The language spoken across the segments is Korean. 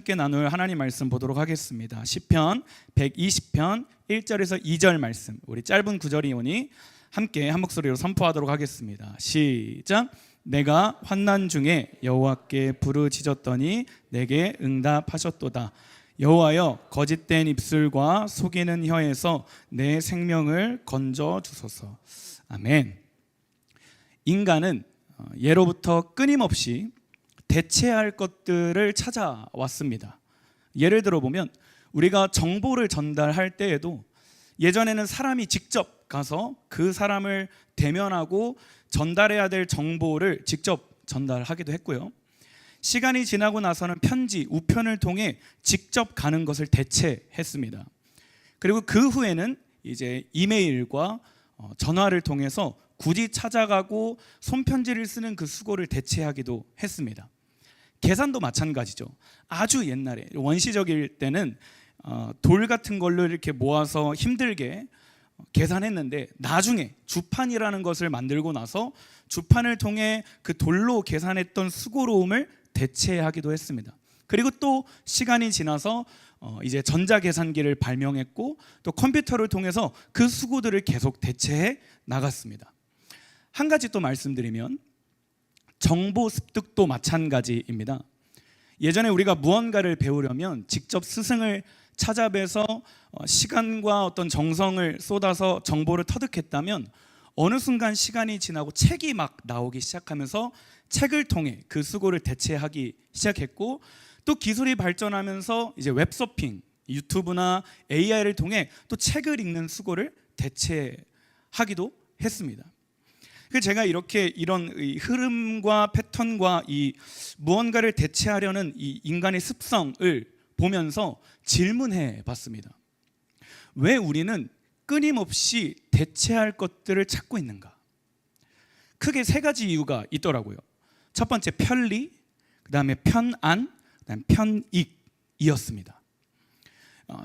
함께 나눌 하나님 말씀 보도록 하겠습니다. 시편 120편 1절에서 2절 말씀, 우리 짧은 구절이 오니 함께 한 목소리로 선포하도록 하겠습니다. 시작. 내가 환난 중에 여호와께 부르짖었더니 내게 응답하셨도다. 여호와여, 거짓된 입술과 속이는 혀에서 내 생명을 건져 주소서. 아멘. 인간은 예로부터 끊임없이 대체할 것들을 찾아왔습니다. 예를 들어 보면 우리가 정보를 전달할 때에도 예전에는 사람이 직접 가서 그 사람을 대면하고 전달해야 될 정보를 직접 전달하기도 했고요. 시간이 지나고 나서는 편지, 우편을 통해 직접 가는 것을 대체했습니다. 그리고 그 후에는 이제 이메일과 전화를 통해서 굳이 찾아가고 손편지를 쓰는 그 수고를 대체하기도 했습니다. 계산도 마찬가지죠. 아주 옛날에 원시적일 때는 돌 같은 걸로 이렇게 모아서 힘들게 계산했는데, 나중에 주판이라는 것을 만들고 나서 주판을 통해 그 돌로 계산했던 수고로움을 대체하기도 했습니다. 그리고 또 시간이 지나서 이제 전자계산기를 발명했고, 또 컴퓨터를 통해서 그 수고들을 계속 대체해 나갔습니다. 한 가지 또 말씀드리면 정보 습득도 마찬가지입니다. 예전에 우리가 무언가를 배우려면 직접 스승을 찾아뵈서 시간과 어떤 정성을 쏟아서 정보를 터득했다면, 어느 순간 시간이 지나고 책이 막 나오기 시작하면서 책을 통해 그 수고를 대체하기 시작했고, 또 기술이 발전하면서 이제 웹서핑, 유튜브나 AI를 통해 또 책을 읽는 수고를 대체하기도 했습니다. 제가 이렇게 이런 흐름과 패턴과 이 무언가를 대체하려는 이 인간의 습성을 보면서 질문해 봤습니다. 왜 우리는 끊임없이 대체할 것들을 찾고 있는가? 크게 세 가지 이유가 있더라고요. 첫 번째, 편리, 그 다음에 편안, 그 다음에 편익이었습니다.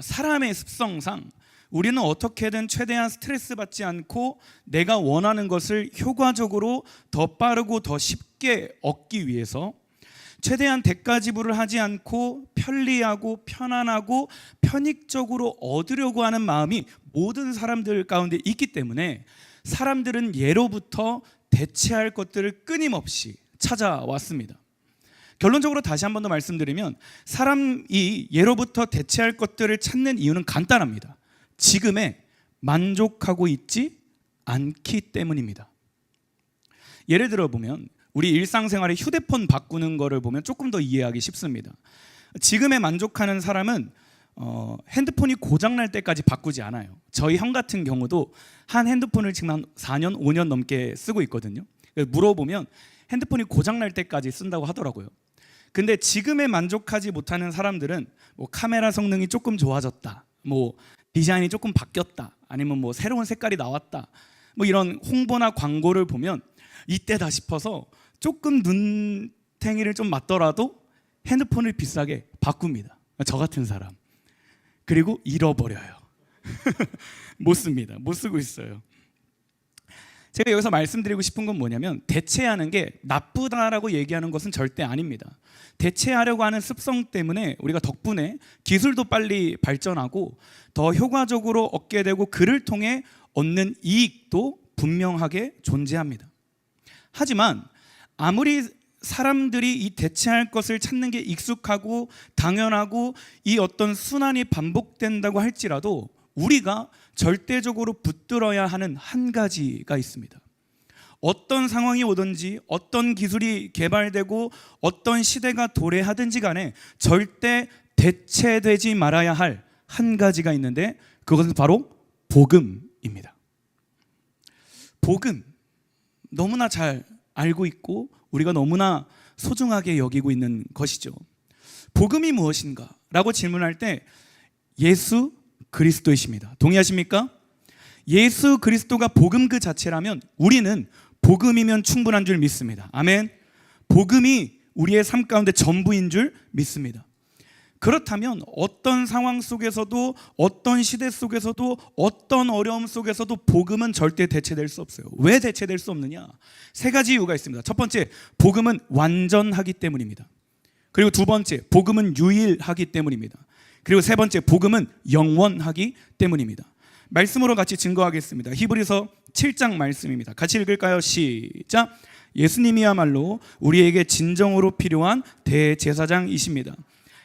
사람의 습성상 우리는 어떻게든 최대한 스트레스 받지 않고 내가 원하는 것을 효과적으로 더 빠르고 더 쉽게 얻기 위해서 최대한 대가 지불을 하지 않고 편리하고 편안하고 편익적으로 얻으려고 하는 마음이 모든 사람들 가운데 있기 때문에 사람들은 예로부터 대체할 것들을 끊임없이 찾아왔습니다. 결론적으로 다시 한 번 더 말씀드리면, 사람이 예로부터 대체할 것들을 찾는 이유는 간단합니다. 지금에 만족하고 있지 않기 때문입니다. 예를 들어 보면 우리 일상생활에 휴대폰 바꾸는 거를 보면 조금 더 이해하기 쉽습니다. 지금에 만족하는 사람은 핸드폰이 고장날 때까지 바꾸지 않아요. 저희 형 같은 경우도 한 핸드폰을 지금 한 4년, 5년 넘게 쓰고 있거든요. 물어보면 핸드폰이 고장날 때까지 쓴다고 하더라고요. 근데 지금에 만족하지 못하는 사람들은 뭐 카메라 성능이 조금 좋아졌다, 뭐 디자인이 조금 바뀌었다, 아니면 뭐 새로운 색깔이 나왔다, 뭐 이런 홍보나 광고를 보면 이때다 싶어서 조금 눈탱이를 좀 맞더라도 핸드폰을 비싸게 바꿉니다. 저 같은 사람. 그리고 잃어버려요. 못 씁니다. 못 쓰고 있어요. 제가 여기서 말씀드리고 싶은 건 뭐냐면, 대체하는 게 나쁘다라고 얘기하는 것은 절대 아닙니다. 대체하려고 하는 습성 때문에 우리가 덕분에 기술도 빨리 발전하고 더 효과적으로 얻게 되고 그를 통해 얻는 이익도 분명하게 존재합니다. 하지만 아무리 사람들이 이 대체할 것을 찾는 게 익숙하고 당연하고 이 어떤 순환이 반복된다고 할지라도 우리가 절대적으로 붙들어야 하는 한 가지가 있습니다. 어떤 상황이 오든지 어떤 기술이 개발되고 어떤 시대가 도래하든지 간에 절대 대체되지 말아야 할 한 가지가 있는데, 그것은 바로 복음입니다. 복음, 너무나 잘 알고 있고 우리가 너무나 소중하게 여기고 있는 것이죠. 복음이 무엇인가? 라고 질문할 때 예수 그리스도이십니다. 동의하십니까? 예수 그리스도가 복음 그 자체라면 우리는 복음이면 충분한 줄 믿습니다. 아멘. 복음이 우리의 삶 가운데 전부인 줄 믿습니다. 그렇다면 어떤 상황 속에서도, 어떤 시대 속에서도, 어떤 어려움 속에서도 복음은 절대 대체될 수 없어요. 왜 대체될 수 없느냐? 세 가지 이유가 있습니다. 첫 번째, 복음은 완전하기 때문입니다. 그리고 두 번째, 복음은 유일하기 때문입니다. 그리고 세 번째, 복음은 영원하기 때문입니다. 말씀으로 같이 증거하겠습니다. 히브리서 7장 말씀입니다. 같이 읽을까요? 시작. 예수님이야말로 우리에게 진정으로 필요한 대제사장이십니다.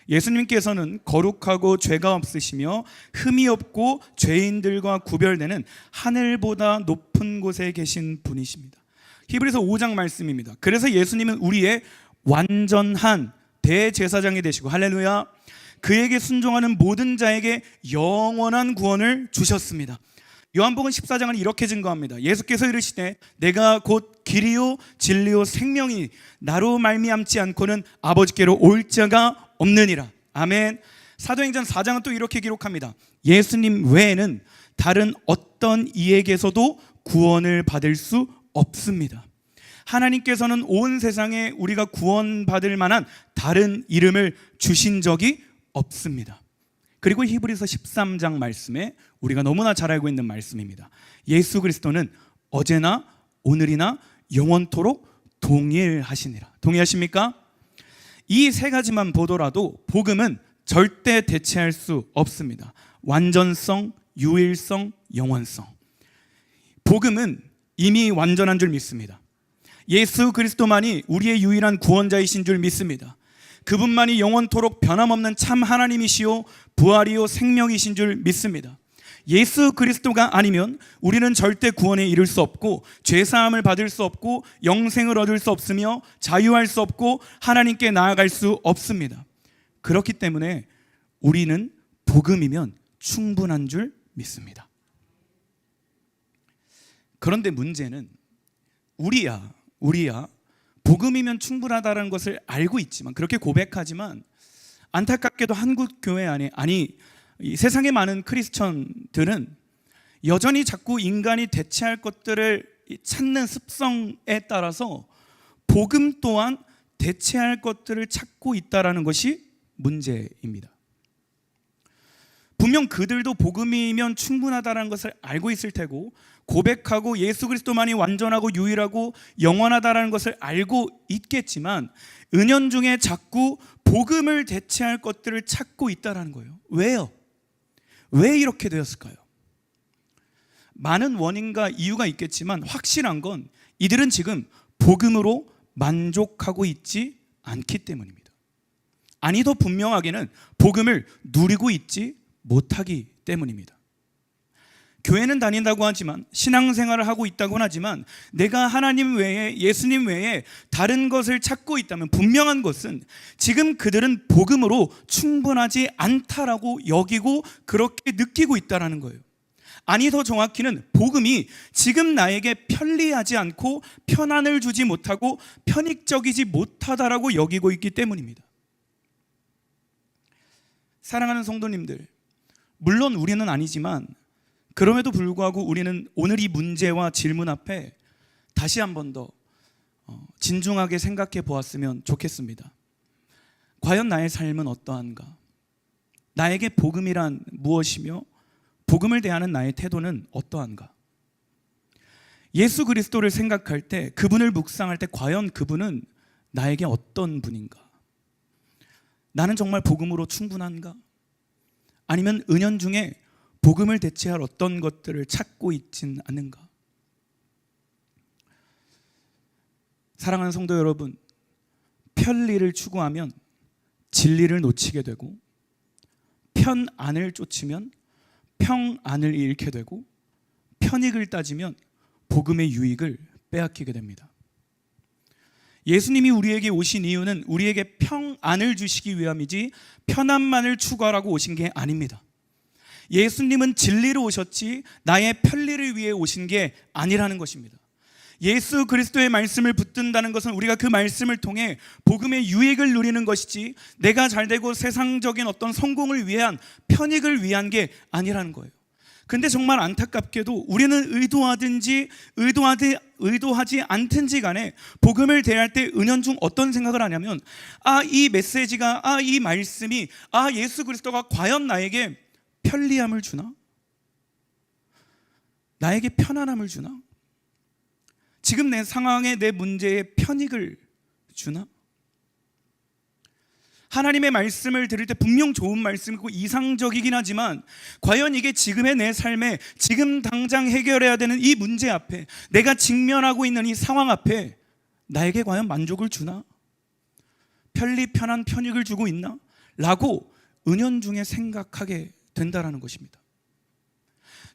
예수님께서는 거룩하고 죄가 없으시며 흠이 없고 죄인들과 구별되는 하늘보다 높은 곳에 계신 분이십니다. 히브리서 5장 말씀입니다. 그래서 예수님은 우리의 완전한 대제사장이 되시고, 할렐루야, 그에게 순종하는 모든 자에게 영원한 구원을 주셨습니다. 요한복음 14장은 이렇게 증거합니다. 예수께서 이르시되 내가 곧 길이요 진리요 생명이 나로 말미암지 않고는 아버지께로 올 자가 없느니라. 아멘. 사도행전 4장은 또 이렇게 기록합니다. 예수님 외에는 다른 어떤 이에게서도 구원을 받을 수 없습니다. 하나님께서는 온 세상에 우리가 구원받을 만한 다른 이름을 주신 적이 없습니다. 그리고 히브리서 13장 말씀에 우리가 너무나 잘 알고 있는 말씀입니다. 예수 그리스도는 어제나 오늘이나 영원토록 동일하시니라. 동의하십니까? 이 세 가지만 보더라도 복음은 절대 대체할 수 없습니다. 완전성, 유일성, 영원성. 복음은 이미 완전한 줄 믿습니다. 예수 그리스도만이 우리의 유일한 구원자이신 줄 믿습니다. 그분만이 영원토록 변함없는 참 하나님이시요 부활이요 생명이신 줄 믿습니다. 예수 그리스도가 아니면 우리는 절대 구원에 이를 수 없고 죄사함을 받을 수 없고 영생을 얻을 수 없으며 자유할 수 없고 하나님께 나아갈 수 없습니다. 그렇기 때문에 우리는 복음이면 충분한 줄 믿습니다. 그런데 문제는 우리야 복음이면 충분하다는 것을 알고 있지만, 그렇게 고백하지만 안타깝게도 한국 교회 안에, 아니 이 세상의 많은 크리스천들은 여전히 자꾸 인간이 대체할 것들을 찾는 습성에 따라서 복음 또한 대체할 것들을 찾고 있다는 것이 문제입니다. 분명 그들도 복음이면 충분하다는 것을 알고 있을 테고, 고백하고 예수 그리스도만이 완전하고 유일하고 영원하다는 것을 알고 있겠지만 은연중에 자꾸 복음을 대체할 것들을 찾고 있다는 거예요. 왜요? 왜 이렇게 되었을까요? 많은 원인과 이유가 있겠지만 확실한 건 이들은 지금 복음으로 만족하고 있지 않기 때문입니다. 아니, 더 분명하게는 복음을 누리고 있지 못하기 때문입니다. 교회는 다닌다고 하지만, 신앙생활을 하고 있다고는 하지만, 내가 하나님 외에, 예수님 외에 다른 것을 찾고 있다면 분명한 것은 지금 그들은 복음으로 충분하지 않다라고 여기고 그렇게 느끼고 있다는 거예요. 아니, 더 정확히는 복음이 지금 나에게 편리하지 않고 편안을 주지 못하고 편익적이지 못하다라고 여기고 있기 때문입니다. 사랑하는 성도님들, 물론 우리는 아니지만 그럼에도 불구하고 우리는 오늘 이 문제와 질문 앞에 다시 한 번 더 진중하게 생각해 보았으면 좋겠습니다. 과연 나의 삶은 어떠한가? 나에게 복음이란 무엇이며 복음을 대하는 나의 태도는 어떠한가? 예수 그리스도를 생각할 때, 그분을 묵상할 때 과연 그분은 나에게 어떤 분인가? 나는 정말 복음으로 충분한가? 아니면 은연중에 복음을 대체할 어떤 것들을 찾고 있진 않는가? 사랑하는 성도 여러분, 편리를 추구하면 진리를 놓치게 되고, 편안을 쫓으면 평안을 잃게 되고, 편익을 따지면 복음의 유익을 빼앗기게 됩니다. 예수님이 우리에게 오신 이유는 우리에게 평안을 주시기 위함이지 편안만을 추구하라고 오신 게 아닙니다. 예수님은 진리로 오셨지 나의 편리를 위해 오신 게 아니라는 것입니다. 예수 그리스도의 말씀을 붙든다는 것은 우리가 그 말씀을 통해 복음의 유익을 누리는 것이지 내가 잘되고 세상적인 어떤 성공을 위한, 편익을 위한 게 아니라는 거예요. 근데 정말 안타깝게도 우리는 의도하지 않든지 간에 복음을 대할 때 은연중 어떤 생각을 하냐면, 이 메시지가, 이 말씀이, 예수 그리스도가 과연 나에게 편리함을 주나? 나에게 편안함을 주나? 지금 내 상황에, 내 문제에 편익을 주나? 하나님의 말씀을 들을 때 분명 좋은 말씀이고 이상적이긴 하지만 과연 이게 지금의 내 삶에 지금 당장 해결해야 되는 이 문제 앞에, 내가 직면하고 있는 이 상황 앞에 나에게 과연 만족을 주나? 편안한 편익을 주고 있나? 라고 은연중에 생각하게 된다라는 것입니다.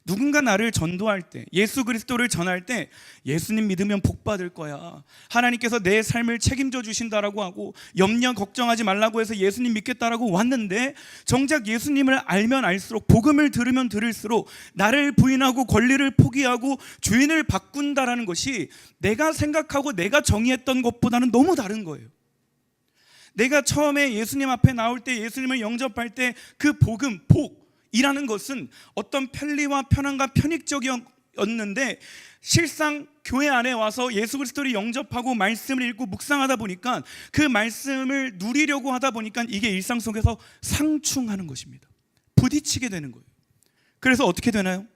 누군가 나를 전도할 때, 예수 그리스도를 전할 때 예수님 믿으면 복 받을 거야, 하나님께서 내 삶을 책임져 주신다라고 하고 염려 걱정하지 말라고 해서 예수님 믿겠다라고 왔는데, 정작 예수님을 알면 알수록, 복음을 들으면 들을수록 나를 부인하고 권리를 포기하고 주인을 바꾼다라는 것이 내가 생각하고 내가 정의했던 것보다는 너무 다른 거예요. 내가 처음에 예수님 앞에 나올 때, 예수님을 영접할 때 그 복음, 복이라는 것은 어떤 편리와 편안과 편익적이었는데, 실상 교회 안에 와서 예수 그리스도를 영접하고 말씀을 읽고 묵상하다 보니까, 그 말씀을 누리려고 하다 보니까 이게 일상 속에서 상충하는 것입니다. 부딪히게 되는 거예요. 그래서 어떻게 되나요?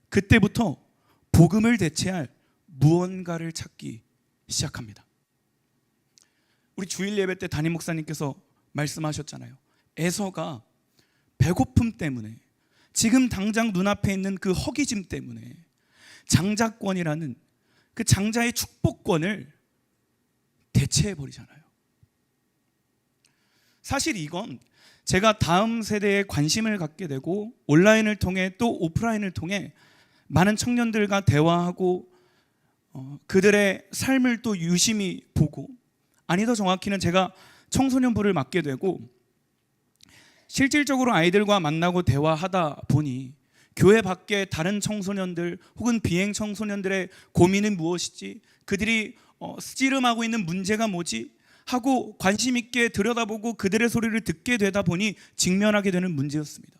그때부터 복음을 대체할 무언가를 찾기 시작합니다. 우리 주일 예배 때 담임 목사님께서 말씀하셨잖아요. 에서가 배고픔 때문에, 지금 당장 눈앞에 있는 그 허기짐 때문에 장자권이라는 그 장자의 축복권을 대체해버리잖아요. 사실 이건 제가 다음 세대에 관심을 갖게 되고 온라인을 통해 또 오프라인을 통해 많은 청년들과 대화하고 그들의 삶을 또 유심히 보고, 아니 더 정확히는 제가 청소년부를 맡게 되고 실질적으로 아이들과 만나고 대화하다 보니 교회 밖에 다른 청소년들 혹은 비행 청소년들의 고민은 무엇이지, 그들이 씨름하고 있는 문제가 뭐지 하고 관심 있게 들여다보고 그들의 소리를 듣게 되다 보니 직면하게 되는 문제였습니다.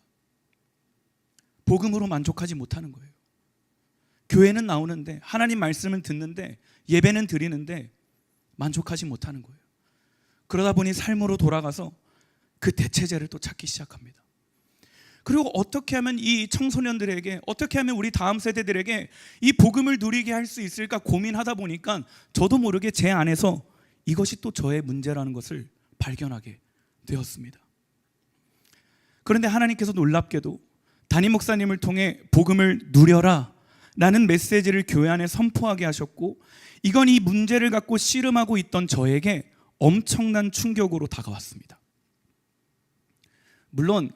복음으로 만족하지 못하는 거예요. 교회는 나오는데, 하나님 말씀은 듣는데, 예배는 드리는데 만족하지 못하는 거예요. 그러다 보니 삶으로 돌아가서 그 대체제를 또 찾기 시작합니다. 그리고 어떻게 하면 이 청소년들에게, 어떻게 하면 우리 다음 세대들에게 이 복음을 누리게 할 수 있을까 고민하다 보니까 저도 모르게 제 안에서 이것이 또 저의 문제라는 것을 발견하게 되었습니다. 그런데 하나님께서 놀랍게도 담임 목사님을 통해 복음을 누려라 라는 메시지를 교회 안에 선포하게 하셨고, 이건 이 문제를 갖고 씨름하고 있던 저에게 엄청난 충격으로 다가왔습니다. 물론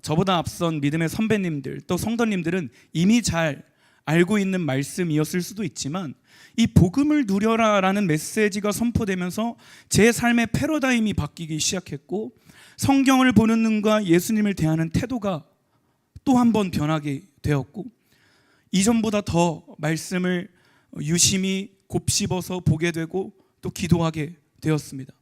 저보다 앞선 믿음의 선배님들 또 성도님들은 이미 잘 알고 있는 말씀이었을 수도 있지만, 이 복음을 누려라라는 메시지가 선포되면서 제 삶의 패러다임이 바뀌기 시작했고, 성경을 보는 눈과 예수님을 대하는 태도가 또 한 번 변하게 되었고, 이전보다 더 말씀을 유심히 곱씹어서 보게 되고 또 기도하게 되었습니다.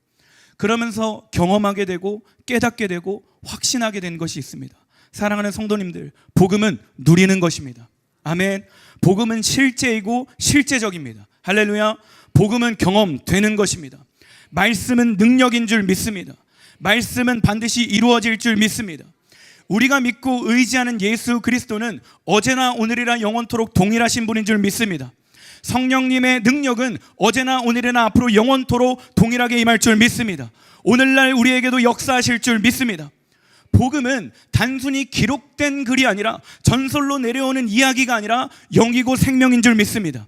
그러면서 경험하게 되고 깨닫게 되고 확신하게 된 것이 있습니다. 사랑하는 성도님들, 복음은 누리는 것입니다. 아멘. 복음은 실제이고 실제적입니다. 할렐루야. 복음은 경험되는 것입니다. 말씀은 능력인 줄 믿습니다. 말씀은 반드시 이루어질 줄 믿습니다. 우리가 믿고 의지하는 예수 그리스도는 어제나 오늘이나 영원토록 동일하신 분인 줄 믿습니다. 성령님의 능력은 어제나 오늘이나 앞으로 영원토록 동일하게 임할 줄 믿습니다. 오늘날 우리에게도 역사하실 줄 믿습니다. 복음은 단순히 기록된 글이 아니라, 전설로 내려오는 이야기가 아니라 영이고 생명인 줄 믿습니다.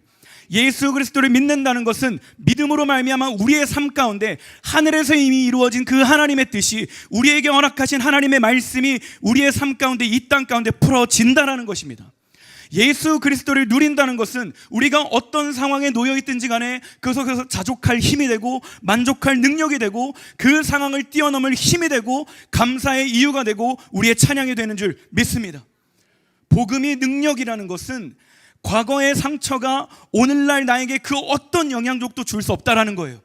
예수 그리스도를 믿는다는 것은 믿음으로 말미암아 우리의 삶 가운데 하늘에서 이미 이루어진 그 하나님의 뜻이, 우리에게 허락하신 하나님의 말씀이 우리의 삶 가운데, 이 땅 가운데 풀어진다라는 것입니다. 예수 그리스도를 누린다는 것은 우리가 어떤 상황에 놓여 있든지 간에 그 속에서 자족할 힘이 되고 만족할 능력이 되고 그 상황을 뛰어넘을 힘이 되고 감사의 이유가 되고 우리의 찬양이 되는 줄 믿습니다. 복음이 능력이라는 것은 과거의 상처가 오늘날 나에게 그 어떤 영향력도 줄 수 없다라는 거예요.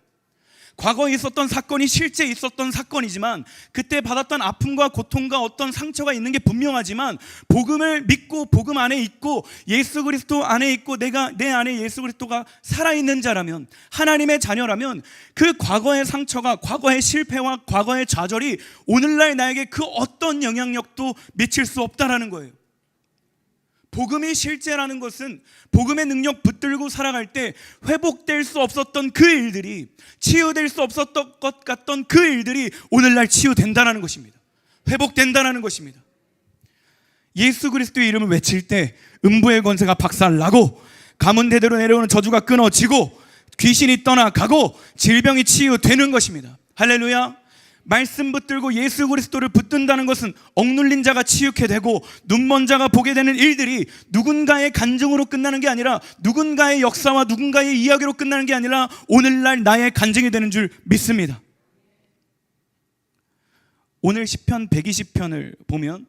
과거에 있었던 사건이 실제 있었던 사건이지만, 그때 받았던 아픔과 고통과 어떤 상처가 있는 게 분명하지만, 복음을 믿고 복음 안에 있고 예수 그리스도 안에 있고 내가 내 안에 예수 그리스도가 살아있는 자라면, 하나님의 자녀라면 그 과거의 상처가, 과거의 실패와 과거의 좌절이 오늘날 나에게 그 어떤 영향력도 미칠 수 없다라는 거예요. 복음이 실제라는 것은 복음의 능력 붙들고 살아갈 때 회복될 수 없었던 그 일들이, 치유될 수 없었던 것 같던 그 일들이 오늘날 치유된다는 것입니다. 회복된다는 것입니다. 예수 그리스도의 이름을 외칠 때 음부의 권세가 박살나고, 가문 대대로 내려오는 저주가 끊어지고, 귀신이 떠나가고, 질병이 치유되는 것입니다. 할렐루야. 말씀 붙들고 예수 그리스도를 붙든다는 것은 억눌린 자가 치유케 되고, 눈먼 자가 보게 되는 일들이 누군가의 간증으로 끝나는 게 아니라, 누군가의 역사와 누군가의 이야기로 끝나는 게 아니라 오늘날 나의 간증이 되는 줄 믿습니다. 오늘 시편 120편을 보면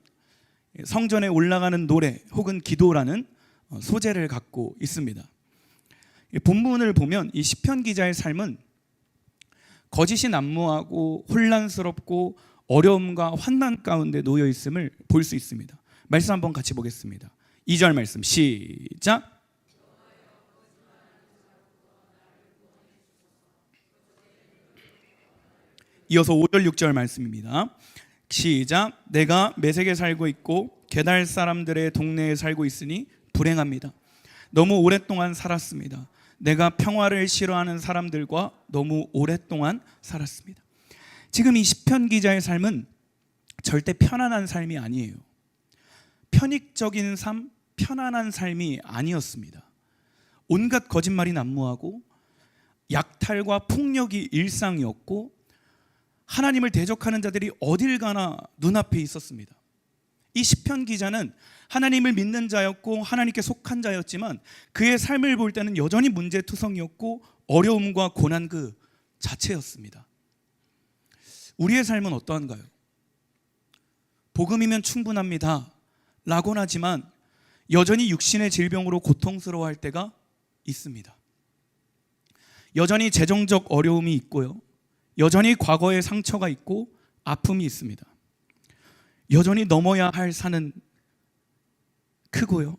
성전에 올라가는 노래 혹은 기도라는 소재를 갖고 있습니다. 본문을 보면 이 시편 기자의 삶은 거짓이 난무하고 혼란스럽고 어려움과 환난 가운데 놓여 있음을 볼 수 있습니다. 말씀 한번 같이 보겠습니다. 2절 말씀 시작. 이어서 5절 6절 말씀입니다. 시작. 내가 메색에 살고 있고 게달 사람들의 동네에 살고 있으니 불행합니다. 너무 오랫동안 살았습니다. 내가 평화를 싫어하는 사람들과 너무 오랫동안 살았습니다. 지금 이 시편 기자의 삶은 절대 편안한 삶이 아니에요. 편익적인 삶, 편안한 삶이 아니었습니다. 온갖 거짓말이 난무하고 약탈과 폭력이 일상이었고, 하나님을 대적하는 자들이 어딜 가나 눈앞에 있었습니다. 이 시편 기자는 하나님을 믿는 자였고 하나님께 속한 자였지만 그의 삶을 볼 때는 여전히 문제투성이었고 어려움과 고난 그 자체였습니다. 우리의 삶은 어떠한가요? 복음이면 충분합니다 라고는 하지만 여전히 육신의 질병으로 고통스러워할 때가 있습니다. 여전히 재정적 어려움이 있고요, 여전히 과거의 상처가 있고 아픔이 있습니다. 여전히 넘어야 할 산은 크고요,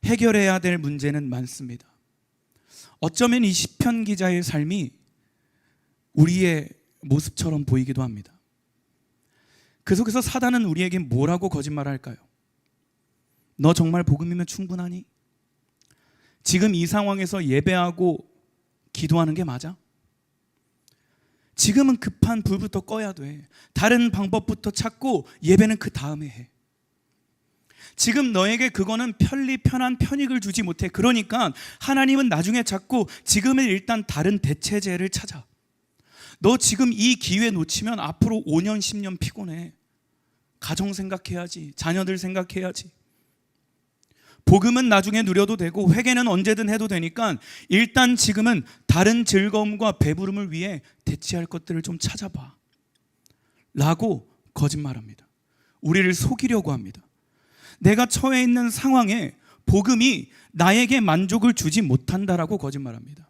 해결해야 될 문제는 많습니다. 어쩌면 이 시편 기자의 삶이 우리의 모습처럼 보이기도 합니다. 그 속에서 사단은 우리에게 뭐라고 거짓말할까요? 너 정말 복음이면 충분하니? 지금 이 상황에서 예배하고 기도하는 게 맞아? 지금은 급한 불부터 꺼야 돼. 다른 방법부터 찾고 예배는 그 다음에 해. 지금 너에게 그거는 편한 편익을 주지 못해. 그러니까 하나님은 나중에 찾고 지금은 일단 다른 대체제를 찾아. 너 지금 이 기회 놓치면 앞으로 5년 10년 피곤해. 가정 생각해야지, 자녀들 생각해야지. 복음은 나중에 누려도 되고 회개는 언제든 해도 되니까 일단 지금은 다른 즐거움과 배부름을 위해 대체할 것들을 좀 찾아봐 라고 거짓말합니다. 우리를 속이려고 합니다. 내가 처해 있는 상황에 복음이 나에게 만족을 주지 못한다라고 거짓말합니다.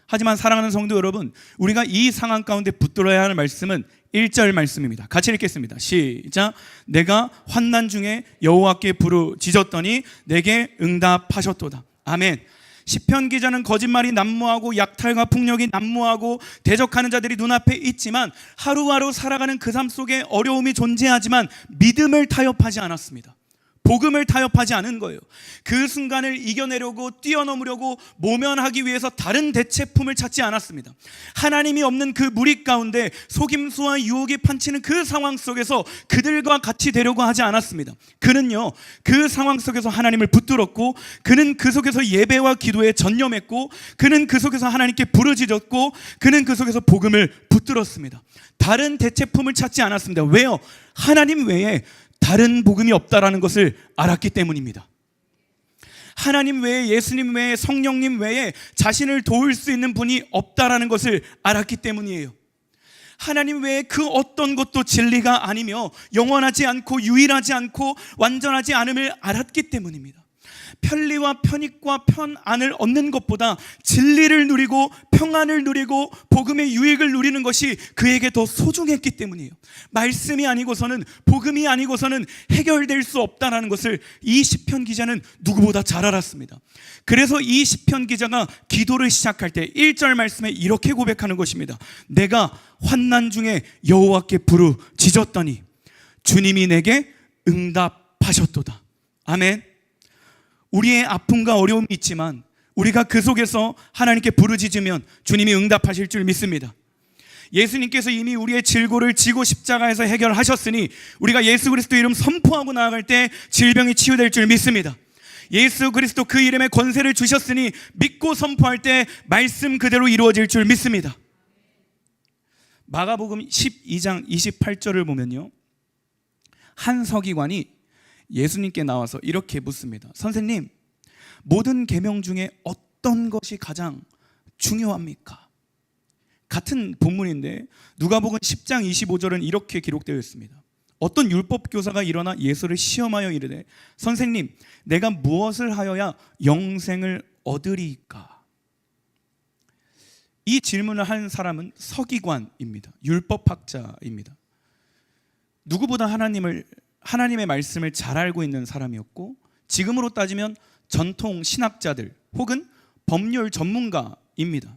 하지만 사랑하는 성도 여러분, 우리가 이 상황 가운데 붙들어야 하는 말씀은 1절 말씀입니다. 같이 읽겠습니다. 시작. 내가 환난 중에 여호와께 부르짖었더니 내게 응답하셨도다. 아멘. 시편 기자는 거짓말이 난무하고 약탈과 폭력이 난무하고 대적하는 자들이 눈앞에 있지만 하루하루 살아가는 그 삶 속에 어려움이 존재하지만 믿음을 타협하지 않았습니다. 복음을 타협하지 않은 거예요. 그 순간을 이겨내려고 뛰어넘으려고 모면하기 위해서 다른 대체품을 찾지 않았습니다. 하나님이 없는 그 무리 가운데 속임수와 유혹이 판치는 그 상황 속에서 그들과 같이 되려고 하지 않았습니다. 그는요, 그 상황 속에서 하나님을 붙들었고, 그는 그 속에서 예배와 기도에 전념했고, 그는 그 속에서 하나님께 부르짖었고, 그는 그 속에서 복음을 붙들었습니다. 다른 대체품을 찾지 않았습니다. 왜요? 하나님 외에 다른 복음이 없다라는 것을 알았기 때문입니다. 하나님 외에, 예수님 외에, 성령님 외에 자신을 도울 수 있는 분이 없다라는 것을 알았기 때문이에요. 하나님 외에 그 어떤 것도 진리가 아니며 영원하지 않고 유일하지 않고 완전하지 않음을 알았기 때문입니다. 편리와 편익과 편안을 얻는 것보다 진리를 누리고 평안을 누리고 복음의 유익을 누리는 것이 그에게 더 소중했기 때문이에요. 말씀이 아니고서는, 복음이 아니고서는 해결될 수 없다는 것을 이 시편 기자는 누구보다 잘 알았습니다. 그래서 이 시편 기자가 기도를 시작할 때 1절 말씀에 이렇게 고백하는 것입니다. 내가 환난 중에 여호와께 부르짖었더니 주님이 내게 응답하셨도다. 아멘. 우리의 아픔과 어려움이 있지만 우리가 그 속에서 하나님께 부르짖으면 주님이 응답하실 줄 믿습니다. 예수님께서 이미 우리의 질고를 지고 십자가에서 해결하셨으니 우리가 예수 그리스도 이름 선포하고 나아갈 때 질병이 치유될 줄 믿습니다. 예수 그리스도 그 이름의 권세를 주셨으니 믿고 선포할 때 말씀 그대로 이루어질 줄 믿습니다. 마가복음 12장 28절을 보면요, 한 서기관이 예수님께 나와서 이렇게 묻습니다. 선생님, 모든 계명 중에 어떤 것이 가장 중요합니까? 같은 본문인데 누가복음 10장 25절은 이렇게 기록되어 있습니다. 어떤 율법 교사가 일어나 예수를 시험하여 이르되 선생님, 내가 무엇을 하여야 영생을 얻으리까? 이 질문을 한 사람은 서기관입니다. 율법학자입니다. 누구보다 하나님의 말씀을 잘 알고 있는 사람이었고, 지금으로 따지면 전통 신학자들 혹은 법률 전문가입니다.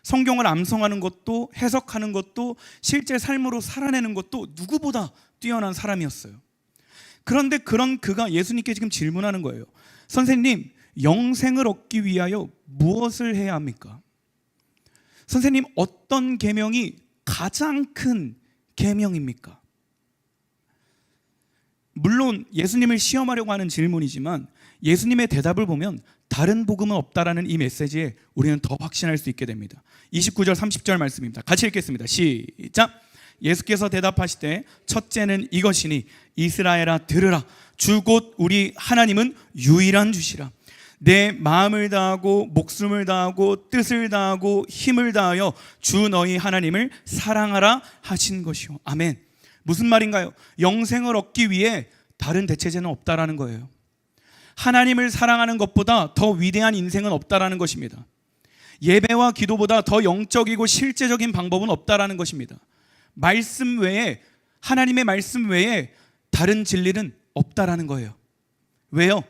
성경을 암송하는 것도 해석하는 것도 실제 삶으로 살아내는 것도 누구보다 뛰어난 사람이었어요. 그런데 그런 그가 예수님께 지금 질문하는 거예요. 선생님, 영생을 얻기 위하여 무엇을 해야 합니까? 선생님, 어떤 계명이 가장 큰 계명입니까? 물론 예수님을 시험하려고 하는 질문이지만 예수님의 대답을 보면 다른 복음은 없다라는 이 메시지에 우리는 더 확신할 수 있게 됩니다. 29절 30절 말씀입니다. 같이 읽겠습니다. 시작. 예수께서 대답하시되 첫째는 이것이니 이스라엘아 들으라. 주 곧 우리 하나님은 유일한 주시라. 내 마음을 다하고 목숨을 다하고 뜻을 다하고 힘을 다하여 주 너희 하나님을 사랑하라 하신 것이요. 아멘. 무슨 말인가요? 영생을 얻기 위해 다른 대체제는 없다라는 거예요. 하나님을 사랑하는 것보다 더 위대한 인생은 없다라는 것입니다. 예배와 기도보다 더 영적이고 실제적인 방법은 없다라는 것입니다. 말씀 외에, 하나님의 말씀 외에 다른 진리는 없다라는 거예요. 왜요?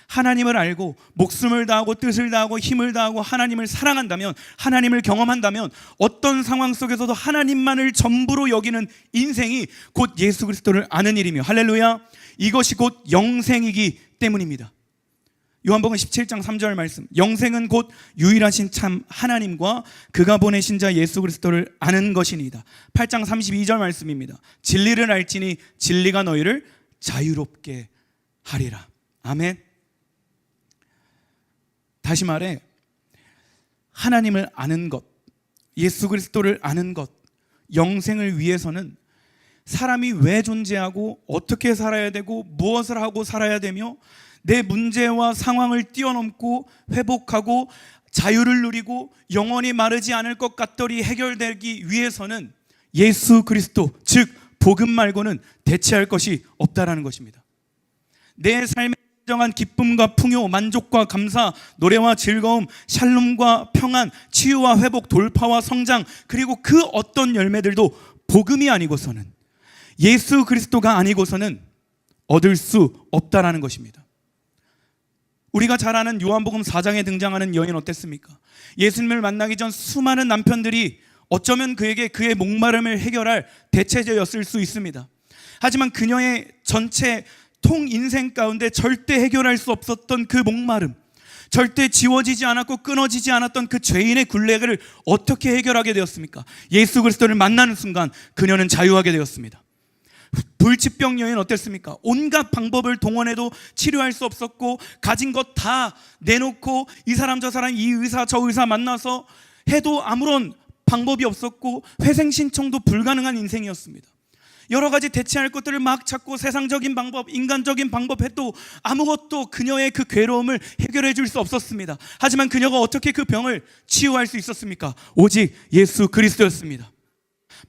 하나님을 알고 목숨을 다하고 뜻을 다하고 힘을 다하고 하나님을 사랑한다면, 하나님을 경험한다면 어떤 상황 속에서도 하나님만을 전부로 여기는 인생이 곧 예수 그리스도를 아는 일이며, 할렐루야, 이것이 곧 영생이기 때문입니다. 요한복음 17장 3절 말씀, 영생은 곧 유일하신 참 하나님과 그가 보내신 자 예수 그리스도를 아는 것이니이다. 8장 32절 말씀입니다. 진리를 알지니 진리가 너희를 자유롭게 하리라. 아멘. 다시 말해, 하나님을 아는 것, 예수 그리스도를 아는 것, 영생을 위해서는 사람이 왜 존재하고 어떻게 살아야 되고 무엇을 하고 살아야 되며 내 문제와 상황을 뛰어넘고 회복하고 자유를 누리고 영원히 마르지 않을 것 같더니 해결되기 위해서는 예수 그리스도, 즉 복음 말고는 대체할 것이 없다라는 것입니다. 내 삶의 진정한 기쁨과 풍요, 만족과 감사, 노래와 즐거움, 샬롬과 평안, 치유와 회복, 돌파와 성장, 그리고 그 어떤 열매들도 복음이 아니고서는, 예수 그리스도가 아니고서는 얻을 수 없다라는 것입니다. 우리가 잘 아는 요한복음 4장에 등장하는 여인 어땠습니까? 예수님을 만나기 전 수많은 남편들이 어쩌면 그에게 그의 목마름을 해결할 대체제였을 수 있습니다. 하지만 그녀의 전체 통 인생 가운데 절대 해결할 수 없었던 그 목마름, 절대 지워지지 않았고 끊어지지 않았던 그 죄인의 굴레를 어떻게 해결하게 되었습니까? 예수 그리스도를 만나는 순간 그녀는 자유하게 되었습니다. 불치병 여인 어땠습니까? 온갖 방법을 동원해도 치료할 수 없었고 가진 것 다 내놓고 이 사람 저 사람, 이 의사 저 의사 만나서 해도 아무런 방법이 없었고 회생 신청도 불가능한 인생이었습니다. 여러 가지 대체할 것들을 막 찾고 세상적인 방법, 인간적인 방법 해도 아무것도 그녀의 그 괴로움을 해결해 줄 수 없었습니다. 하지만 그녀가 어떻게 그 병을 치유할 수 있었습니까? 오직 예수 그리스도였습니다.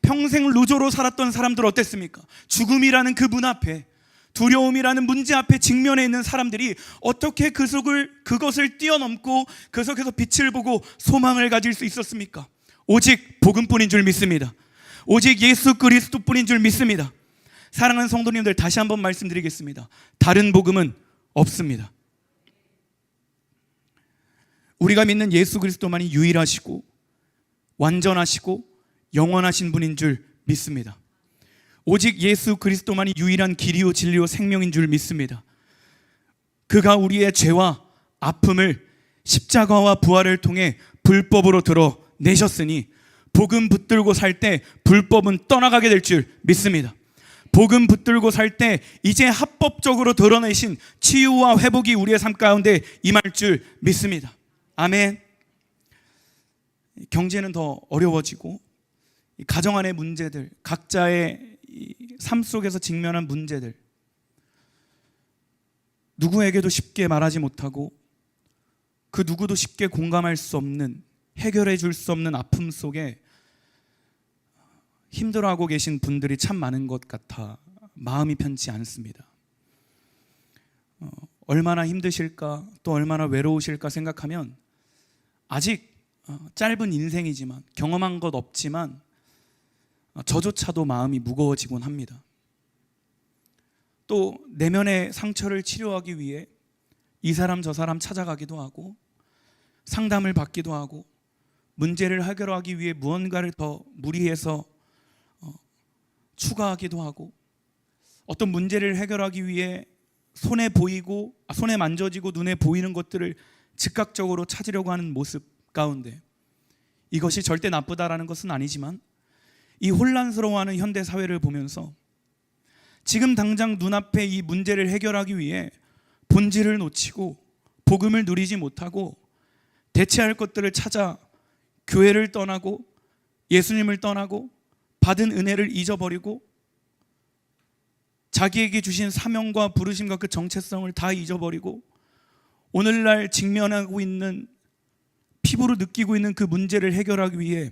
평생 루저로 살았던 사람들 어땠습니까? 죽음이라는 그 문 앞에, 두려움이라는 문제 앞에 직면해 있는 사람들이 어떻게 그것을 뛰어넘고 그 속에서 빛을 보고 소망을 가질 수 있었습니까? 오직 복음뿐인 줄 믿습니다. 오직 예수 그리스도뿐인 줄 믿습니다. 사랑하는 성도님들, 다시 한번 말씀드리겠습니다. 다른 복음은 없습니다. 우리가 믿는 예수 그리스도만이 유일하시고 완전하시고 영원하신 분인 줄 믿습니다. 오직 예수 그리스도만이 유일한 길이요 진리요 생명인 줄 믿습니다. 그가 우리의 죄와 아픔을 십자가와 부활을 통해 불법으로 드러내셨으니 복음 붙들고 살 때 불법은 떠나가게 될 줄 믿습니다. 복음 붙들고 살 때 이제 합법적으로 드러내신 치유와 회복이 우리의 삶 가운데 임할 줄 믿습니다. 아멘. 경제는 더 어려워지고 가정 안의 문제들, 각자의 삶 속에서 직면한 문제들, 누구에게도 쉽게 말하지 못하고 그 누구도 쉽게 공감할 수 없는, 해결해 줄 수 없는 아픔 속에 힘들어하고 계신 분들이 참 많은 것 같아 마음이 편치 않습니다. 얼마나 힘드실까, 또 얼마나 외로우실까 생각하면 아직 짧은 인생이지만, 경험한 것 없지만 저조차도 마음이 무거워지곤 합니다. 또 내면의 상처를 치료하기 위해 이 사람 저 사람 찾아가기도 하고 상담을 받기도 하고 문제를 해결하기 위해 무언가를 더 무리해서 추가하기도 하고, 어떤 문제를 해결하기 위해 손에 만져지고 눈에 보이는 것들을 즉각적으로 찾으려고 하는 모습 가운데, 이것이 절대 나쁘다라는 것은 아니지만 이 혼란스러워하는 현대 사회를 보면서 지금 당장 눈앞에 이 문제를 해결하기 위해 본질을 놓치고 복음을 누리지 못하고 대체할 것들을 찾아 교회를 떠나고 예수님을 떠나고 받은 은혜를 잊어버리고 자기에게 주신 사명과 부르심과 그 정체성을 다 잊어버리고 오늘날 직면하고 있는, 피부로 느끼고 있는 그 문제를 해결하기 위해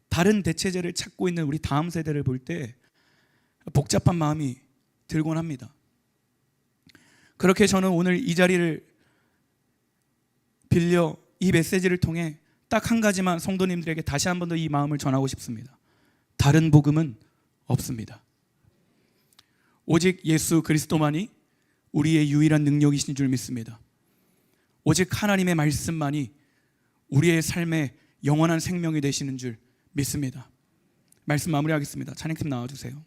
다른 대체제를 찾고 있는 우리 다음 세대를 볼 때 복잡한 마음이 들곤 합니다. 그렇게 저는 오늘 이 자리를 빌려 이 메시지를 통해 딱 한 가지만 성도님들에게 다시 한 번 더 이 마음을 전하고 싶습니다. 다른 복음은 없습니다. 오직 예수 그리스도만이 우리의 유일한 능력이신 줄 믿습니다. 오직 하나님의 말씀만이 우리의 삶의 영원한 생명이 되시는 줄 믿습니다. 말씀 마무리하겠습니다. 찬양팀 나와주세요.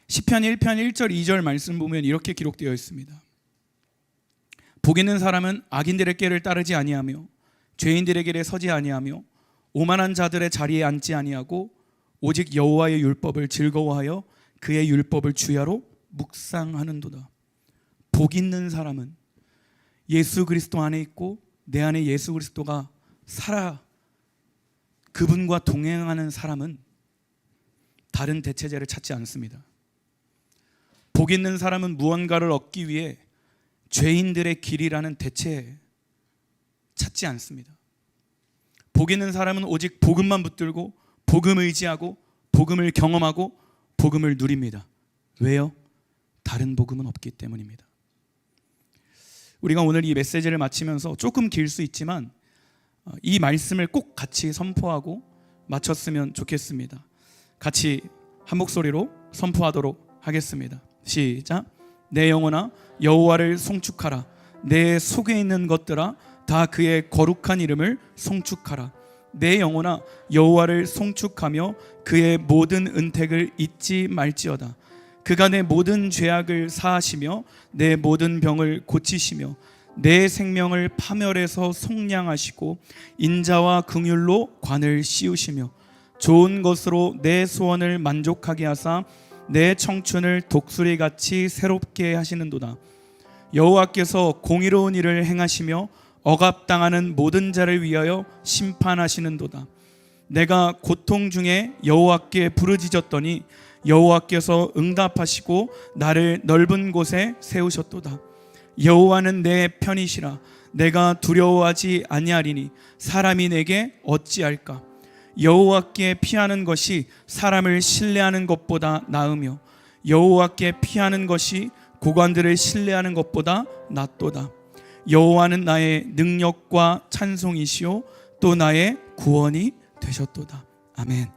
시편 1편 1절 2절 말씀 보면 이렇게 기록되어 있습니다. 복 있는 사람은 악인들의 길을 따르지 아니하며 죄인들의 길에 서지 아니하며 오만한 자들의 자리에 앉지 아니하고 오직 여호와의 율법을 즐거워하여 그의 율법을 주야로 묵상하는도다. 복 있는 사람은 예수 그리스도 안에 있고 내 안에 예수 그리스도가 살아 그분과 동행하는 사람은 다른 대체제를 찾지 않습니다. 복 있는 사람은 무언가를 얻기 위해 죄인들의 길이라는 대체 찾지 않습니다. 복 있는 사람은 오직 복음만 붙들고 복음을 의지하고 복음을 경험하고 복음을 누립니다. 왜요? 다른 복음은 없기 때문입니다. 우리가 오늘 이 메시지를 마치면서 조금 길 수 있지만 이 말씀을 꼭 같이 선포하고 마쳤으면 좋겠습니다. 같이 한 목소리로 선포하도록 하겠습니다. 시작. 내 영혼아 여호와를 송축하라. 내 속에 있는 것들아 다 그의 거룩한 이름을 송축하라. 내 영혼아 여호와를 송축하며 그의 모든 은택을 잊지 말지어다. 그가 내 모든 죄악을 사하시며 내 모든 병을 고치시며 내 생명을 파멸해서 속량하시고 인자와 긍휼로 관을 씌우시며 좋은 것으로 내 소원을 만족하게 하사 내 청춘을 독수리같이 새롭게 하시는도다. 여호와께서 공의로운 일을 행하시며 억압당하는 모든 자를 위하여 심판하시는도다. 내가 고통 중에 여호와께 부르짖었더니 여호와께서 응답하시고 나를 넓은 곳에 세우셨도다. 여호와는 내 편이시라. 내가 두려워하지 아니하리니 사람이 내게 어찌할까. 여호와께 피하는 것이 사람을 신뢰하는 것보다 나으며 여호와께 피하는 것이 고관들을 신뢰하는 것보다 낫도다. 여호와는 나의 능력과 찬송이시오 또 나의 구원이 되셨도다. 아멘.